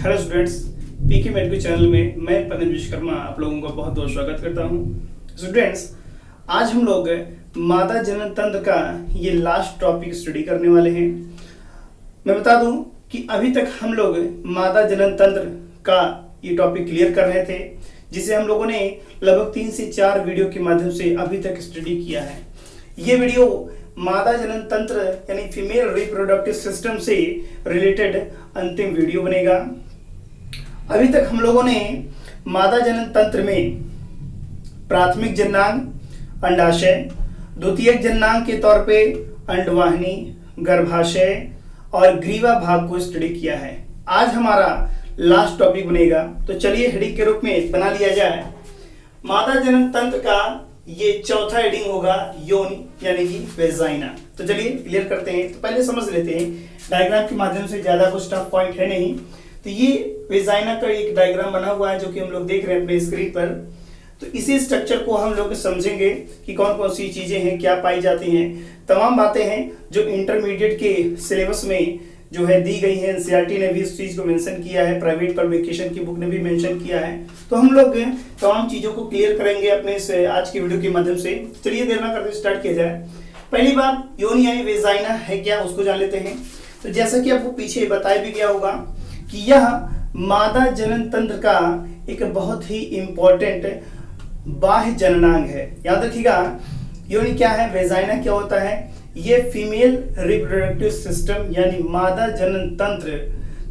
Hello students, पीके medical channel में मैं पतंजलि विश्वकर्मा आप लोगों का बहुत बहुत स्वागत करता हूं। स्टूडेंट्स, आज हम लोग मादा जनन तंत्र का ये लास्ट टॉपिक स्टडी करने वाले हैं। मैं बता दूं कि अभी तक हम लोग मादा जनन तंत्र का ये टॉपिक क्लियर कर रहे थे, जिसे हम लोगों ने लगभग 3 से 4 वीडियो के माध्यम से अभी तक स्टडी किया है। ये वीडियो मादा जनन तंत्र यानी फीमेल रिप्रोडक्टिव सिस्टम से रिलेटेड अंतिम वीडियो बनेगा। अभी तक हम लोगों ने मादा जनन तंत्र में प्राथमिक जननांग, अंडाशय, द्वितीयक जननांग के तौर पे अंडवाहिनी, गर्भाशय और ग्रीवा भाग को स्टडी किया है। आज हमारा लास्ट टॉपिक बनेगा, तो चलिए हेडिंग के रूप में बना लिया जाए। मादा जनन तंत्र का ये चौथा हेडिंग होगा योनि यानी कि वेजाइना। तो चलिए क्लियर करते हैं। तो पहले समझ लेते हैं, डायग्राम के माध्यम से ज्यादा कुछ टफ पॉइंट है नहीं। तो ये वेजाइना का एक डायग्राम बना हुआ है जो कि हम लोग देख रहे हैं अपने स्क्रीन पर। तो इसी स्ट्रक्चर को हम लोग समझेंगे कि कौन कौन सी चीजें हैं, क्या पाई जाती हैं। तमाम बातें हैं जो इंटरमीडिएट के सिलेबस में जो है दी गई है। एनसीईआरटी ने भी इस चीज को मेंशन किया है, प्राइवेट पब्लिकेशन की बुक ने भी मेंशन किया है। तो हम लोग तमाम चीजों को क्लियर करेंगे अपने इस आज की वीडियो के माध्यम से। चलिए देर ना करते स्टार्ट किया जाए। पहली बात, योनि यानी वेजाइना है क्या, उसको जान लेते हैं। तो जैसा कि आपको पीछे बताया भी गया होगा कि यह मादा जनन तंत्र का एक बहुत ही इंपॉर्टेंट बाह्य जननांग है। याद रखिएगा, योनि क्या है, वेजाइना क्या होता है। ये फीमेल रिप्रोडक्टिव सिस्टम यानी मादा जनन तंत्र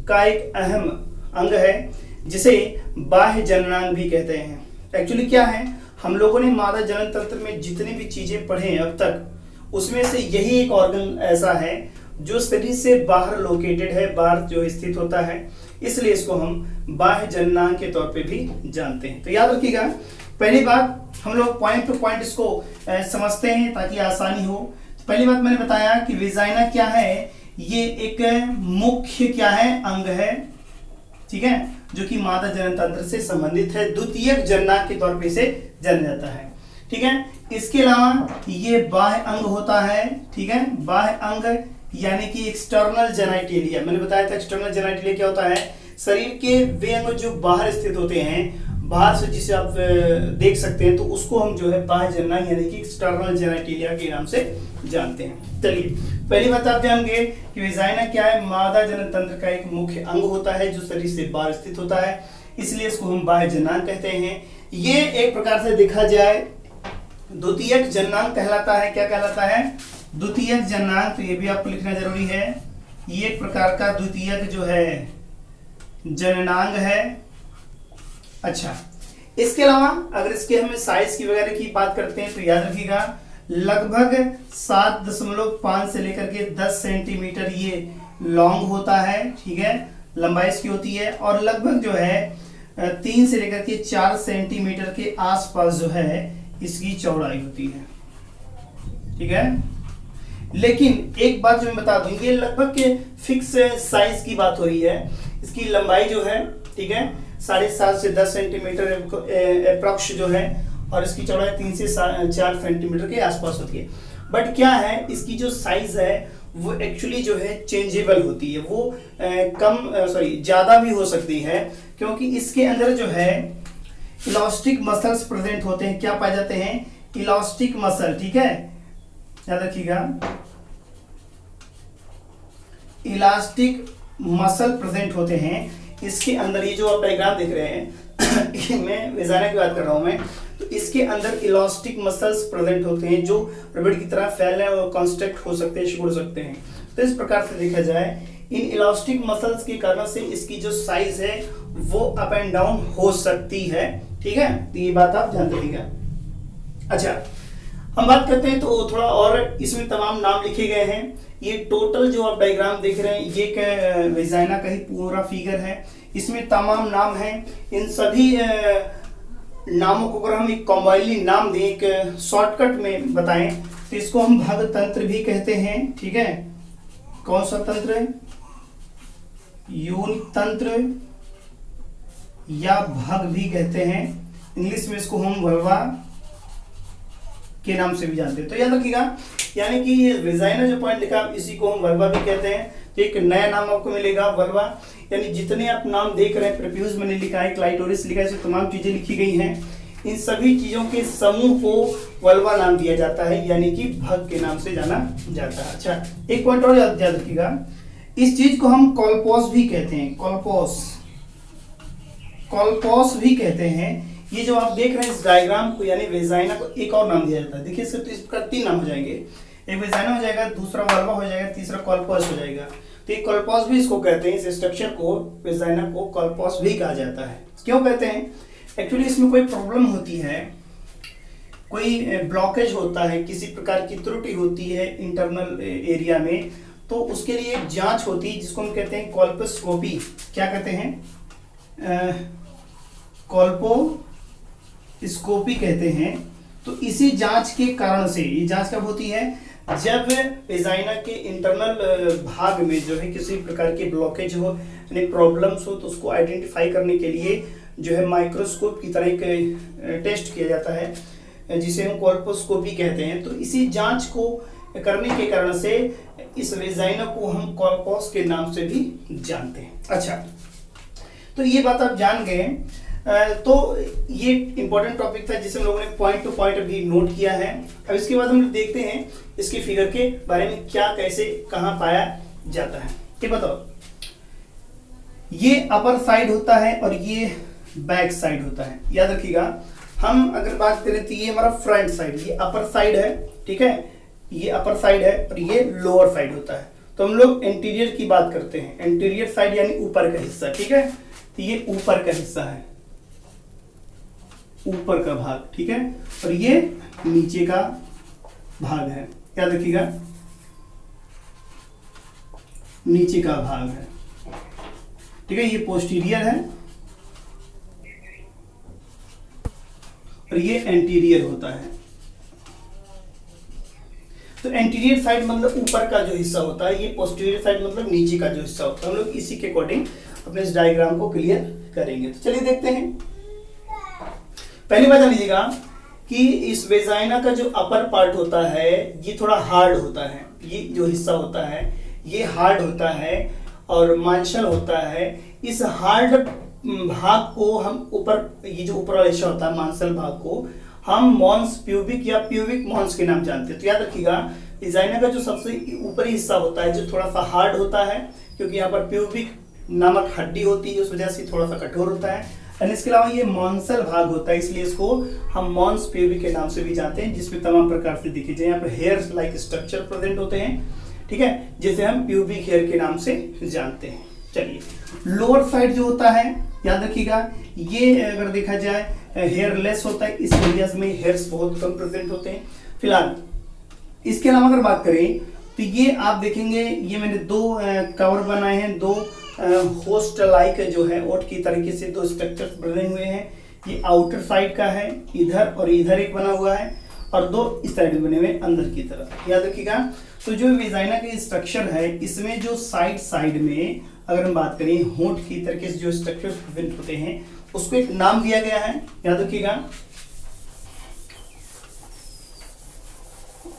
का एक अहम अंग है, जिसे बाह्य जननांग भी कहते हैं। एक्चुअली क्या है, हम लोगों ने मादा जनन तंत्र में जितनी भी चीजें पढ़े हैं अब तक, उसमें से यही एक ऑर्गन ऐसा है जो शरीर से बाहर लोकेटेड है, बाहर जो स्थित होता है, इसलिए इसको हम बाह्य जननांग के तौर पे भी जानते हैं। तो याद रखिएगा, पहली बात हम लोग पॉइंट टू पॉइंट इसको समझते हैं ताकि आसानी हो। तो पहली बात मैंने बताया कि वेजाइना क्या है, ये एक मुख्य क्या है, अंग है, ठीक है, जो कि मादा जनन तंत्र से संबंधित है। द्वितीयक जननांग के तौर पे इसे जाना जाता है, ठीक है। इसके अलावा ये बाह्य अंग होता है, ठीक है। बाह्य अंग यानी कि एक्सटर्नल जेनाइटेलिया। मैंने बताया था एक्सटर्नल जेनाइटेलिया क्या होता है, शरीर के वे अंग जो बाहर स्थित होते हैं, बाहर से जिसे आप देख सकते हैं, तो उसको हम जो है बाह्य जननांग यानी कि एक्सटर्नल जेनाइटेलिया के नाम से जानते हैं। चलिए पहली बात आप जानेंगे कि वेजाइना क्या है। मादा जनन तंत्र का एक मुख्य अंग होता है जो शरीर से बाहर स्थित होता है, इसलिए इसको हम बाह्य जननांग कहते हैं। ये एक प्रकार से देखा जाए द्वितीयक जननांग कहलाता है। क्या कहलाता है, द्वितीयक जननांग। तो ये भी आपको लिखना जरूरी है। ये एक प्रकार का द्वितीयक जो है जननांग है। अच्छा, इसके अलावा अगर इसके हमें साइज की वगैरह की बात करते हैं तो याद रखिएगा लगभग 7.5 से लेकर के 10 सेंटीमीटर ये लॉन्ग होता है, ठीक है, लंबाई इसकी होती है। और लगभग जो है 3 से लेकर के 4 सेंटीमीटर के आसपास जो है इसकी चौड़ाई होती है, ठीक है। लेकिन एक बात जो मैं बता दूं, ये लगभग के फिक्स साइज की बात हो रही है। इसकी लंबाई जो है, ठीक है, 7.5 से 10 सेंटीमीटर अप्रॉक्स जो है, और इसकी चौड़ाई 3 से 4 सेंटीमीटर के आसपास होती है। बट क्या है, इसकी जो साइज है वो एक्चुअली जो है चेंजेबल होती है। वो ज्यादा भी हो सकती है, क्योंकि इसके अंदर जो है इलास्टिक मसल्स प्रेजेंट होते हैं। क्या पाए जाते हैं, इलास्टिक मसल, ठीक है, याद रखिएगा, इलास्टिक मसल प्रेजेंट होते हैं इसके अंदर। ये जो आप डायग्राम देख रहे हैं मैं वेजाइना की बात कर रहा हूं मैं, तो इसके अंदर इलास्टिक मसल्स प्रेजेंट होते हैं जो रबड़ की तरह फैलने और कॉन्स्ट्रक्ट हो सकते हैं, सिकुड़ सकते हैं। तो इस प्रकार से देखा जाए, इन इलास्टिक मसल्स के कारण से इसकी जो साइज है वो अप एंड डाउन हो सकती है, ठीक है। तो ये बात आप ध्यान रखिएगा। अच्छा, हम बात करते हैं तो थोड़ा और इसमें तमाम नाम लिखे गए हैं। ये टोटल जो आप डायग्राम देख रहे हैं ये वेजाइना का ही पूरा फिगर है। इसमें तमाम नाम हैं। इन सभी नामों को अगर हम एक कॉम्बाइनली नाम दें, एक शॉर्टकट में बताएं, तो इसको हम भग तंत्र भी कहते हैं, ठीक है। कौन सा तंत्र, योनि तंत्र या भग भी कहते हैं। इंग्लिश में इसको हम वल्वा के नाम से भी जानते हैं। तो याद रखिएगा, यानी कि ये वेजाइना जो पॉइंट लिखा इसी को हम वल्वा भी कहते हैं। तो एक नया नाम आपको मिलेगा वल्वा। यानी जितने आप नाम देख रहे हैं, प्रोफ्यूज मैंने लिखा है, क्लाइटोरिस लिखा है, इसमें तमाम चीजें लिखी गई हैं, इन सभी चीजों के समूह को वल्वा नाम दिया जाता है, यानी कि भग के नाम से जाना जाता है। अच्छा, एक पॉइंट और याद रखिएगा, इस चीज को हम कॉलपोस भी कहते हैं, कॉलपोस भी कहते हैं। ये जो आप देख रहे हैं इस डायग्राम को, यानी वेजाइना को एक और नाम दिया जाता है। देखिए सिर्फ इसका 3 नाम हो जाएंगे, एक वेजाइना हो जाएगा, दूसरा वल्वा हो जाएगा, तीसरा कॉलपोस हो जाएगा। तो ये कॉलपोस भी इसको कहते हैं, इस स्ट्रक्चर को, वेजाइना को कॉलपोस भी कहा जाता है। क्यों कहते हैं? एक्चुअली इसमें कोई प्रॉब्लम होती है, कोई ब्लॉकेज होता है, किसी प्रकार की त्रुटि होती है इंटरनल एरिया में, तो उसके लिए एक जांच होती है जिसको हम कहते हैं कॉल्पोस्कोपी। क्या कहते हैं? कॉल्पोस्कोपी कहते हैं। तो इसी जांच के कारण से, ये जांच कब होती है? जब वेजाइना के इंटरनल भाग में जो है किसी प्रकार की ब्लॉकेज हो, यानी प्रॉब्लम्स हो, तो उसको आइडेंटिफाई करने के लिए जो है माइक्रोस्कोप की तरह एक टेस्ट किया जाता है जिसे हम कॉल्पोस्कोपी कहते हैं। तो इसी जांच को करने के कारण से इस वेजाइना को हम कॉलपोस के नाम से भी जानते हैं। अच्छा, तो ये बात आप जान गए। तो ये इंपॉर्टेंट टॉपिक था जिसे हम लोगों ने पॉइंट टू पॉइंट अभी नोट किया है। अब इसके बाद हम लोग देखते हैं इसके फिगर के बारे में, क्या कैसे कहाँ पाया जाता है। ये बताओ, ये अपर साइड होता है और ये बैक साइड होता है। याद रखिएगा, हम अगर बात करें तो ये हमारा फ्रंट साइड, ये अपर साइड है, ठीक है, ये अपर साइड है और ये लोअर साइड होता है। तो हम लोग इंटीरियर की बात करते हैं, इंटीरियर साइड यानी ऊपर का हिस्सा, ठीक है। तो ये ऊपर का हिस्सा है, ऊपर का भाग, ठीक है, और ये नीचे का भाग है। याद रखिएगा, नीचे का भाग है, ठीक है। ये पोस्टीरियर है और ये एंटीरियर होता है। तो एंटीरियर साइड मतलब ऊपर का जो हिस्सा होता है, ये पोस्टीरियर साइड मतलब नीचे का जो हिस्सा होता है। हम लोग इसी के अकॉर्डिंग अपने इस डायग्राम को क्लियर करेंगे। तो चलिए देखते हैं। पहली बात जान लीजिएगा कि इस वेजाइना का जो अपर पार्ट होता है ये थोड़ा हार्ड होता है, ये जो हिस्सा होता है ये हार्ड होता है और मांसल होता है। इस हार्ड भाग को हम ऊपर, ये जो ऊपर वाला हिस्सा होता है मांसल भाग को हम मॉन्स प्यूबिक या प्यूबिक मॉन्स के नाम जानते हैं। तो याद रखिएगा, वेजाइना का जो सबसे ऊपरी हिस्सा होता है जो थोड़ा सा हार्ड होता है, क्योंकि यहाँ पर प्यूबिक नामक हड्डी होती है, उस वजह से थोड़ा सा कठोर होता है। और इसके अलावा ये मॉन्सल भाग होता है, इसलिए इसको हम मॉन्स प्यूबिक के नाम से भी जानते हैं, जिसमें तमाम प्रकार से दिखे जाए यहाँ पर हेयर लाइक स्ट्रक्चर प्रेजेंट होते हैं, ठीक है, जिसे हम प्यूबिक हेयर के नाम से जानते हैं। चलिए, लोअर साइड जो होता है याद रखिएगा, ये अगर देखा जाए हेयर लेस होता है, इस एरियाज में हेयर्स बहुत कम प्रेजेंट होते हैं फिलहाल। इसके अलावा अगर बात करें तो ये आप देखेंगे, ये मैंने 2 कवर बनाए हैं, 2 होस्ट लाइक जो है ओट की तरीके से 2 स्ट्रक्चर्स बने हुए हैं। ये आउटर साइड का है, इधर और इधर एक बना हुआ है, और 2 इस साइड बने हुए अंदर की तरफ। याद रखिएगा, तो जो वेजाइना का स्ट्रक्चर है इसमें जो साइड में अगर हम बात करें होंठ की तरीके से जो स्ट्रक्चर्स प्रेजेंट होते हैं उसको एक नाम दिया गया है। याद रखिएगा,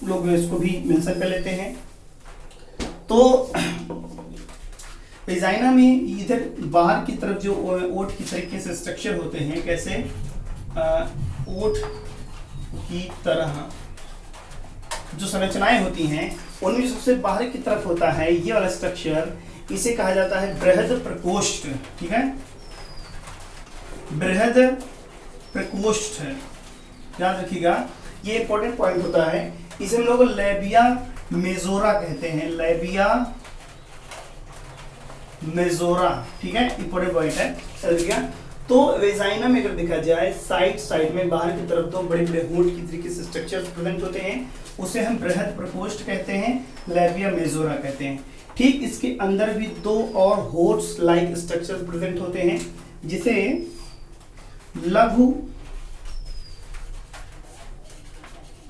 लोग इसको भी मेंशन कर लेते हैं। तो वेजाइना में इधर बाहर की तरफ जो ओट की तरीके से स्ट्रक्चर होते हैं, कैसे ओट की तरह जो संरचनाएं होती हैं उनमें सबसे बाहर की तरफ होता है ये वाला स्ट्रक्चर, इसे कहा जाता है बृहद प्रकोष्ठ, ठीक है, बृहद प्रकोष्ठ। याद रखिएगा, ये इंपॉर्टेंट पॉइंट होता है, इसे हम लोग लेबिया मेजोरा कहते हैं, लेबिया मेजोरा, ठीक है, इंपॉर्टेंट पॉइंट है। चल गया। तो वेजाइना में अगर देखा जाए साइड में बाहर की तरफ 2 बड़े बड़े होंठ की तरीके से स्ट्रक्चर्स प्रेजेंट होते हैं, उसे हम बृहद प्रकोष्ठ कहते हैं, लेबिया मेजोरा कहते हैं। ठीक इसके अंदर भी 2 और होट्स लाइक स्ट्रक्चर्स प्रेजेंट होते हैं, जिसे लघु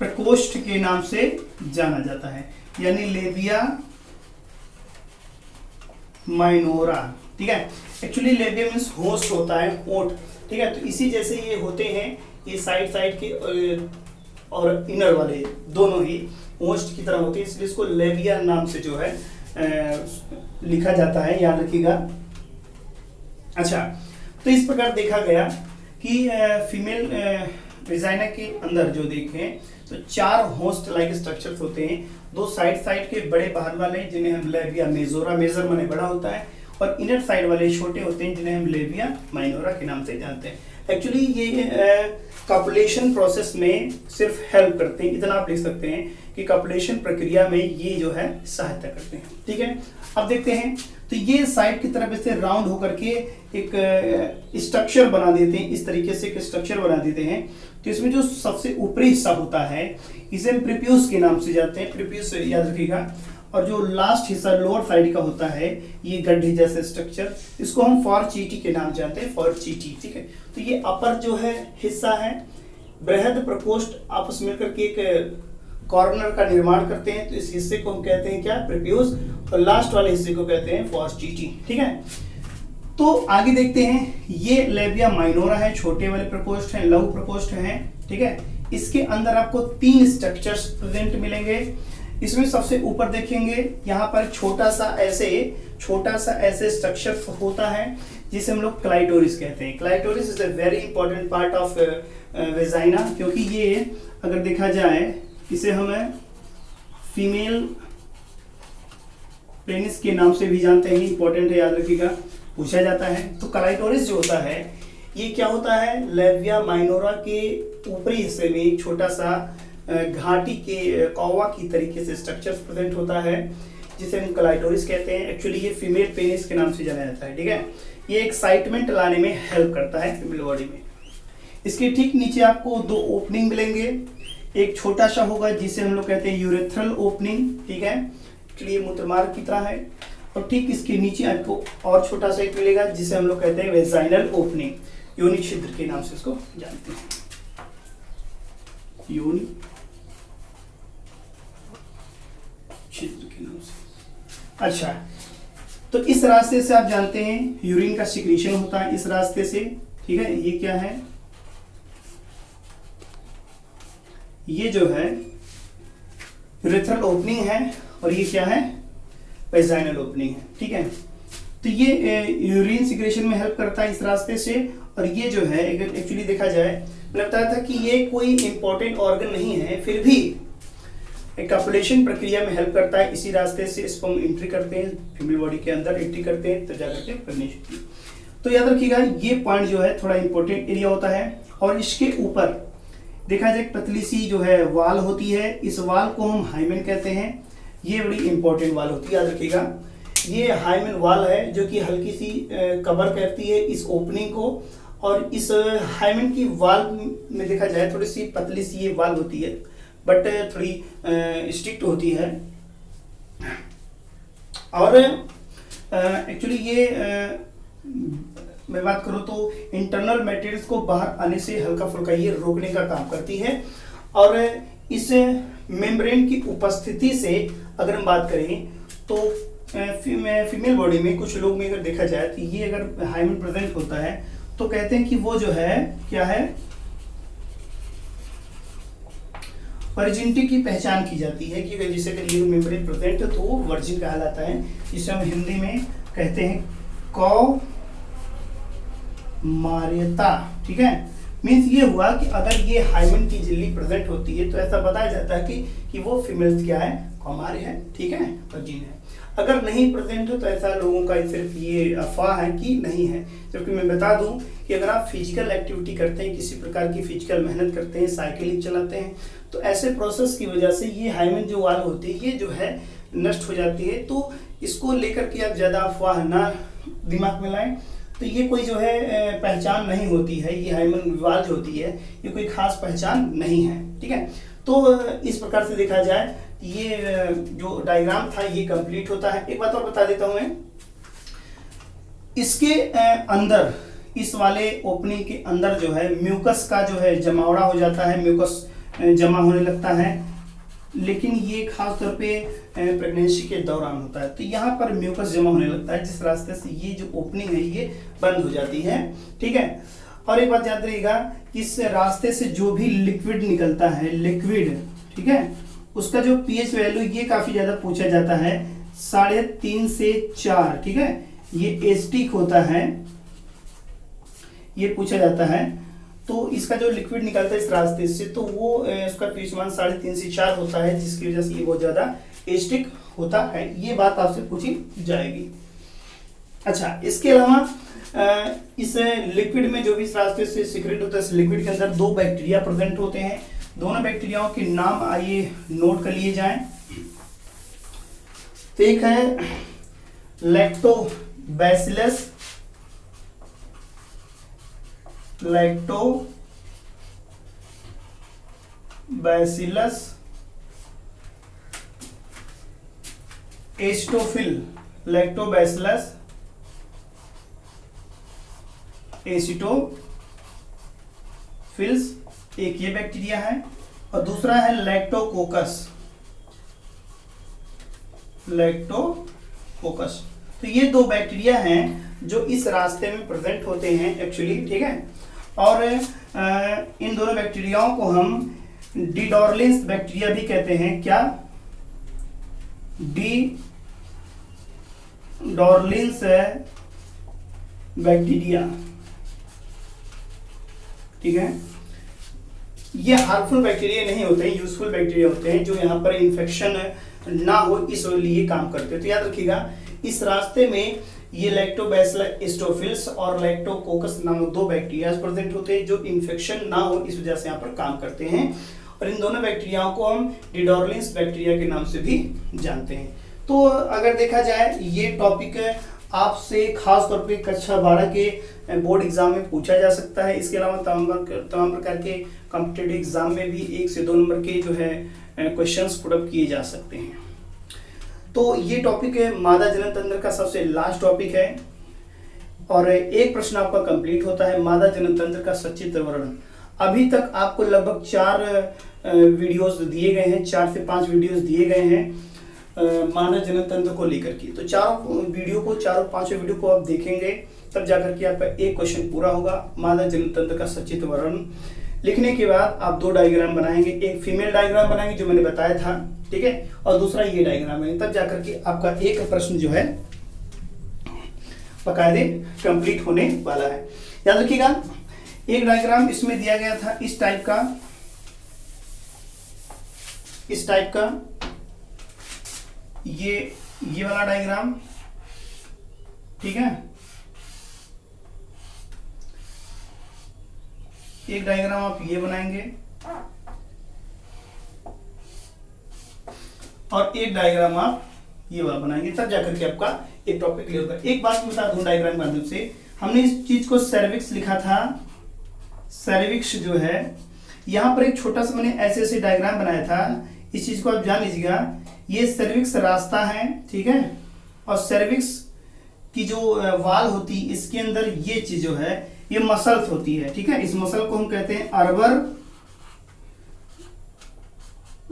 प्रकोष्ठ के नाम से जाना जाता है, यानी लेबिया माइनोरा, ठीक है। एक्चुअली लेबिया मीन्स होस्ट होता है, होंठ, ठीक है। तो इसी जैसे ये होते हैं, ये साइड के और इनर वाले दोनों ही होस्ट की तरह होते हैं, इसलिए इसको लेबिया नाम से जो है लिखा जाता है, याद रखिएगा। अच्छा, तो इस प्रकार देखा गया कि फीमेल वेजाइना के अंदर जो देखें तो 4 होस्ट लाइक स्ट्रक्चर्स होते हैं। 2 साइड के बड़े बाहर वाले जिन्हें हम लेबिया मेजोरा, मेजर माने बड़ा होता है, और इनर साइड वाले छोटे होते हैं जिन्हें हम लेबिया माइनोरा के नाम से जानते हैं। एक्चुअली ये कॉपुलेशन प्रोसेस में सिर्फ हेल्प करते हैं, इतना आप लिख सकते हैं कि कॉपुलेशन प्रक्रिया में ये जो है सहायता करते हैं। ठीक है, अब देखते हैं। तो ये साइड की तरफ ऐसे राउंड होकर के एक स्ट्रक्चर बना देते हैं, इस तरीके से एक स्ट्रक्चर बना देते हैं। तो इसमें जो सबसे ऊपरी हिस्सा होता है इसे हम प्रीप्यूस के नाम से जानते हैं, प्रीप्यूस याद रखिएगा। और जो लास्ट हिस्सा लोअर साइड का होता है ये गड्ढे जैसे स्ट्रक्चर, इसको हम फॉरचीटी के नाम जानते हैं, फॉरचीटी। ठीक है, तो ये अपर जो है हिस्सा है, बृहद प्रकोष्ठ आपस में मिलकर के एक कॉर्नर का निर्माण करते हैं, तो इस हिस्से को हम कहते हैं क्या, प्रीप्यूस, और लास्ट वाले हिस्से को कहते हैं फॉरचीटी। ठीक है, तो आगे देखते हैं। ये लेबिया माइनोरा है, छोटे वाले प्रकोष्ठ हैं, लघु प्रकोष्ठ हैं। ठीक है, इसके अंदर आपको 3 स्ट्रक्चर्स प्रेजेंट मिलेंगे। इसमें सबसे ऊपर देखेंगे यहाँ पर छोटा सा ऐसे स्ट्रक्चर होता है जिसे हम लोग क्लाइटोरिस कहते हैं। Clitoris is a very important part of vagina, क्योंकि ये अगर देखा जाए इसे हमें फीमेल पेनिस के नाम से भी जानते हैं, इंपॉर्टेंट है, याद रखिएगा, पूछा जाता है। तो क्लाइटोरिस जो होता है ये क्या होता है, लेबिया माइनोरा के ऊपरी हिस्से में एक छोटा सा घाटी के कौवा की तरीके से स्ट्रक्चर प्रेजेंट होता है जिसे हम क्लाइटोरिस कहते हैं। एक्चुअली ये फीमेल पेनिस के नाम से जाना जाता है। ठीक है, ये एक्साइटमेंट लाने में हेल्प करता है फीमेल बॉडी में। इसके ठीक नीचे आपको 2 ओपनिंग मिलेंगे। एक छोटा सा होगा जिसे हम लोग कहते हैं यूरेथ्रल ओपनिंग। ठीक है, एक्चुअली मूत्रमार्ग की तरह है। और ठीक इसके नीचे आपको और छोटा सा एक मिलेगा जिसे हम लोग कहते हैं वेजाइनल ओपनिंग, योनि छिद्र के नाम से इसको जानते हैं, योनि छिद्र के नाम से। अच्छा, तो इस रास्ते से आप जानते हैं यूरिन का सिक्रीशन होता है इस रास्ते से। ठीक है, ये क्या है, ये जो है यूरेथ्रल ओपनिंग है, और ये क्या है, वेजाइनल ओपनिंग है। ठीक है, तो ये यूरिन सिक्रेशन में हेल्प करता है इस रास्ते से। और ये जो है एक्चुअली देखा जाए, मैंने बताया था कि ये कोई इंपॉर्टेंट ऑर्गन नहीं है, फिर भी कॉपुलेशन प्रक्रिया में हेल्प करता है। इसी रास्ते से इसको हम एंट्री करते हैं, फीमेल बॉडी के अंदर एंट्री करते हैं, तो जाकर के प्रेगनेंसी। तो याद रखिएगा ये पॉइंट जो है थोड़ा इंपॉर्टेंट एरिया होता है। और इसके ऊपर देखा जाए पतली सी जो है वाल होती है, इस वाल को हम हाइमेन कहते हैं। ये बड़ी इंपॉर्टेंट वाल होती है, याद रखिएगा। ये हाइमेन वाल है जो कि हल्की सी कवर करती है इस ओपनिंग को। और इस हाइमेन की वाल में देखा जाए थोड़ी सी पतली सी ये वाल होती है, बट थोड़ी स्ट्रिक्ट होती है। और एक्चुअली ये मैं बात करूँ तो इंटरनल मटेरियल्स को बाहर आने से हल्का फुल्का ये रोकने का काम करती है। और इस मेम्ब्रेन की उपस्थिति से अगर हम बात करें तो फीमेल बॉडी में कुछ लोग में अगर देखा जाए तो ये अगर हाइमेन प्रेजेंट होता है तो कहते हैं कि वो जो है क्या है, वर्जिनिटी की पहचान की जाती है कि जिसे अगर ये मेम्ब्रेन प्रेजेंट है तो वो वर्जिन कहलाता है। जिसे हम हिंदी में कहते हैं कौमार्यता। ठीक है, मीन्स ये हुआ कि अगर ये हाइमेन की झिल्ली प्रेजेंट होती है तो ऐसा बताया जाता है कि वो फीमेल क्या है, कौमार्य है। ठीक है, वर्जिन है। अगर नहीं प्रेजेंट हो तो ऐसा लोगों का सिर्फ ये अफवाह है कि नहीं है। जबकि मैं बता दूं कि अगर आप फिजिकल एक्टिविटी करते हैं, किसी प्रकार की फिजिकल मेहनत करते हैं, साइकिलिंग चलाते हैं, तो ऐसे प्रोसेस की वजह से ये हाइमेन जो वाल होती है ये जो है नष्ट हो जाती है। तो इसको लेकर के आप ज़्यादा अफवाह ना दिमाग में लाएं। तो ये कोई जो है पहचान नहीं होती है, ये हाइमेन वाल जो होती है ये कोई खास पहचान नहीं है। ठीक है, तो इस प्रकार से देखा जाए ये जो डायग्राम था ये कंप्लीट होता है। एक बात और बता देता हूं मैं, इसके अंदर इस वाले ओपनिंग के अंदर जो है म्यूकस का जो है जमावड़ा हो जाता है, म्यूकस जमा होने लगता है। लेकिन ये खास तौर पे प्रेगनेंसी के दौरान होता है। तो यहाँ पर म्यूकस जमा होने लगता है जिस रास्ते से ये जो ओपनिंग है ये बंद हो जाती है। ठीक है, और एक बात याद रहिएगा कि इस रास्ते से जो भी लिक्विड निकलता है, लिक्विड, ठीक है, उसका जो पीएच वैल्यू ये काफी ज्यादा पूछा जाता है। 3.5 से 4, ठीक है, ये एस्टिक होता है, ये पूछा जाता है। तो इसका जो लिक्विड निकलता है इस रास्ते से, तो वो उसका pH मान 3.5 से 4 होता है, जिसकी वजह से ये बहुत ज्यादा एस्टिक होता है। ये बात आपसे पूछी जाएगी। अच्छा, इसके अलावा इस लिक्विड में जो भी इस रास्ते से सीक्रेट होता है, इस लिक्विड के अंदर 2 बैक्टीरिया प्रेजेंट होते हैं। दोनों बैक्टीरियाओं के नाम आइए नोट कर लिए जाएं। तो एक है लैक्टोबैसिलस एसिटोफिल, लैक्टोबैसिलस एसिटोफिल्स, एक ये बैक्टीरिया है। और दूसरा है लैक्टोकोकस। तो ये 2 बैक्टीरिया हैं जो इस रास्ते में प्रेजेंट होते हैं एक्चुअली, ठीक है। और इन दोनों बैक्टीरियाओं को हम डिडॉर्लिन्स बैक्टीरिया भी कहते हैं। क्या? डिडॉर्लिन्स बैक्टीरिया, ठीक है। ये हार्मफुल बैक्टीरिया नहीं होते हैं, यूजफुल बैक्टीरिया होते हैं, जो यहाँ पर इन्फेक्शन ना हो इस लिए काम करते हैं। तो याद रखिएगा, इस रास्ते में ये लैक्टोबैसिलस एसिटोफिल्स और लैक्टोकोकस नामक 2 बैक्टीरिया प्रेजेंट होते हैं, जो इन्फेक्शन ना हो इस वजह से यहाँ पर काम करते हैं। और इन दोनों बैक्टीरियाओं को हम डिडॉर्लिन्स बैक्टीरिया के नाम से भी जानते हैं। तो अगर देखा जाए, ये टॉपिक आपसे खास तौर पे कक्षा 12 के बोर्ड एग्जाम में पूछा जा सकता है। इसके अलावा तमाम प्रकार के कॉम्पिटिटिव एग्जाम में भी 1 से 2 नंबर के जो है क्वेश्चंस पुट अप किए जा सकते हैं। तो ये टॉपिक है मादा जनन तंत्र का सबसे लास्ट टॉपिक है। और एक प्रश्न आपका कंप्लीट होता है, मादा जनन तंत्र का सचित्र वर्णन। अभी तक आपको लगभग 4 वीडियोस दिए गए हैं, 4 से 5 वीडियोस दिए गए हैं मानव जनन तंत्र को लेकर के। तो 4 वीडियो को, 4-5 वीडियो को आप देखेंगे, तब जाकर के आपका एक क्वेश्चन पूरा होगा। मानव जनन तंत्र का सचित्र वर्णन लिखने के बाद आप 2 डायग्राम बनाएंगे, एक फीमेल डायग्राम बनाएंगे जो मैंने बताया था, ठीक है, और दूसरा ये डायग्राम है। तब जाकर के आपका एक प्रश्न जो है बकायदे कंप्लीट होने वाला है। याद रखिएगा, एक डायग्राम इसमें दिया गया था इस टाइप का, ये वाला डायग्राम, ठीक है। एक डायग्राम आप ये बनाएंगे और एक डायग्राम आप ये वाला बनाएंगे, तब जाकर के आपका एक टॉपिक क्लियर होगा। एक बात बता दूं, डायग्राम के माध्यम से हमने इस चीज को सर्विक्स लिखा था। सर्विक्स जो है, यहां पर एक छोटा सा मैंने ऐसे डायग्राम बनाया था। इस चीज को आप जान लीजिएगा, ये सर्विक्स रास्ता है, ठीक है। और सर्विक्स की जो वाल होती है, इसके अंदर ये चीज जो है ये मसल्स होती है, ठीक है। इस मसल को हम कहते हैं अर्बर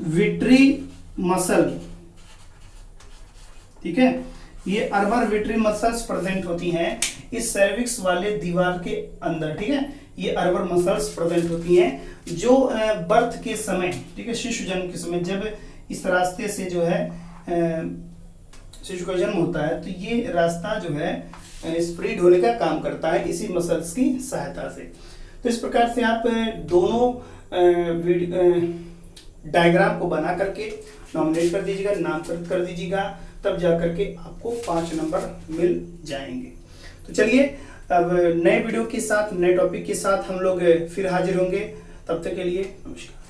विट्री मसल, ठीक है। ये अर्बर विट्री मसल्स प्रेजेंट होती हैं इस सर्विक्स वाले दीवार के अंदर, ठीक है। ये अर्बर मसल्स प्रेजेंट होती हैं जो बर्थ के समय, ठीक है, शिशु जन्म के समय जब इस रास्ते से जो है शिशु का जन्म होता है, तो ये रास्ता जो है स्प्रेड होने का काम करता है इसी मसल्स की सहायता से। तो इस प्रकार से आप दोनों डायग्राम को बना करके नॉमिनेट कर दीजिएगा, नामकरण कर दीजिएगा, तब जाकर के आपको 5 नंबर मिल जाएंगे। तो चलिए, अब नए वीडियो के साथ, नए टॉपिक के साथ हम लोग फिर हाजिर होंगे। तब तक के लिए नमस्कार।